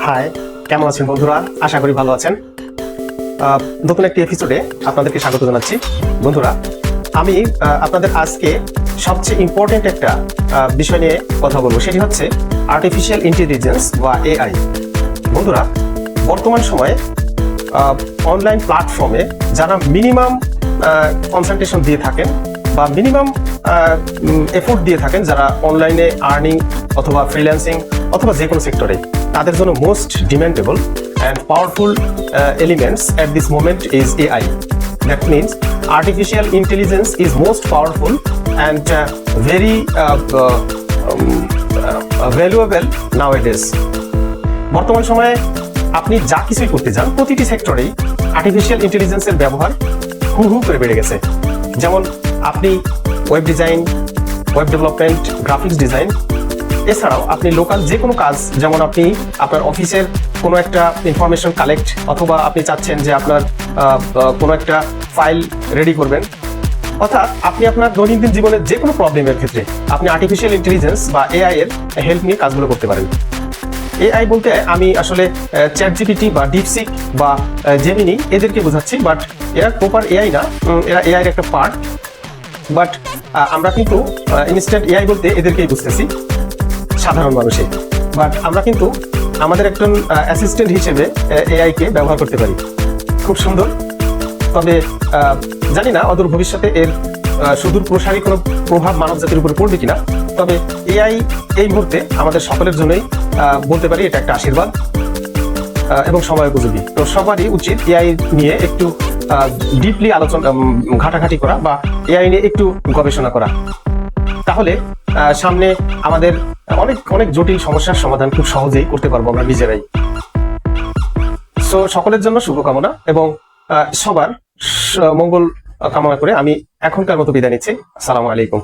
High, কেমন আছেন বন্ধুরা? আশা করি ভালো আছেন। নতুন একটি এপিসোডে আপনাদেরকে স্বাগত জানাচ্ছি। বন্ধুরা, আমি আপনাদের আজকে সবচেয়ে ইম্পর্টেন্ট একটা বিষয় নিয়ে কথা বলবো, সেটি হচ্ছে আর্টিফিশিয়াল ইন্টেলিজেন্স বা এআই। বন্ধুরা, বর্তমান সময়ে অনলাইন প্ল্যাটফর্মে যারা মিনিমাম কনসালটেশন দিয়ে থাকেন বা মিনিমাম এফোর্ট দিয়ে থাকেন, যারা অনলাইনে আর্নিং অথবা ফ্রিল্যান্সিং অথবা যে কোনো সেক্টরে, তাদের জন্য most demandable and powerful elements at this moment is AI. That means artificial intelligence is most powerful and very valuable nowadays. বর্তমান সময়ে আপনি যা কিছুই করতে যান, প্রতিটি সেক্টরেই আর্টিফিশিয়াল ইন্টেলিজেন্সের ব্যবহার হুম করে বেড়ে গেছে। যেমন আপনি web design, web development, graphics design, এছাড়াও আপনি লোকাল যে কোনো কাজ, যেমন আপনি আপনার অফিসের কোনো একটা ইনফরমেশন কালেক্ট অথবা আপনি চাচ্ছেন যে আপনার কোনো একটা ফাইল রেডি করবেন, অর্থাৎ আপনি আপনার দৈনন্দিন জীবনের যে কোনো প্রবলেমের ক্ষেত্রে আপনি আর্টিফিশিয়াল ইন্টেলিজেন্স বা এআই এর হেল্প নিয়ে কাজগুলো করতে পারেন। এআই বলতে আমি আসলে চ্যাটজিপিটি বা ডিপসিক বা জেমিনি এদেরকে বোঝাচ্ছি, বাট এরা প্রপার এআই না, এরা এআই এর একটা পার্ট। বাট আমরা কিন্তু ইনস্ট্যান্ট এআই বলতে এদেরকেই বুঝতেছি, সাধারণ মানুষে। বাট আমরা কিন্তু আমাদের একজন অ্যাসিস্ট্যান্ট হিসেবে এআইকে ব্যবহার করতে পারি, খুব সুন্দর। তবে জানি না অদূর ভবিষ্যতে এর সুদূর প্রসারী কোনো প্রভাব মানব জাতির উপরে পড়বে কিনা। তবে এআই এই মুহূর্তে আমাদের সকলের জন্যই বলতে পারি এটা একটা আশীর্বাদ এবং সময় উপযোগী। তো সবারই উচিত এআই নিয়ে একটু ডিপলি আলোচনা, ঘাটাঘাটি করা বা এআই নিয়ে একটু গবেষণা করা। তাহলে সামনে আমাদের অনেক অনেক জটিল সমস্যার সমাধান খুব সহজেই করতে পারবো আমরা নিজেরাই। সো সকলের জন্য শুভকামনা এবং সবার মঙ্গল কামনা করে আমি এখনকার মতো বিদায় নিচ্ছি। আসসালামু আলাইকুম।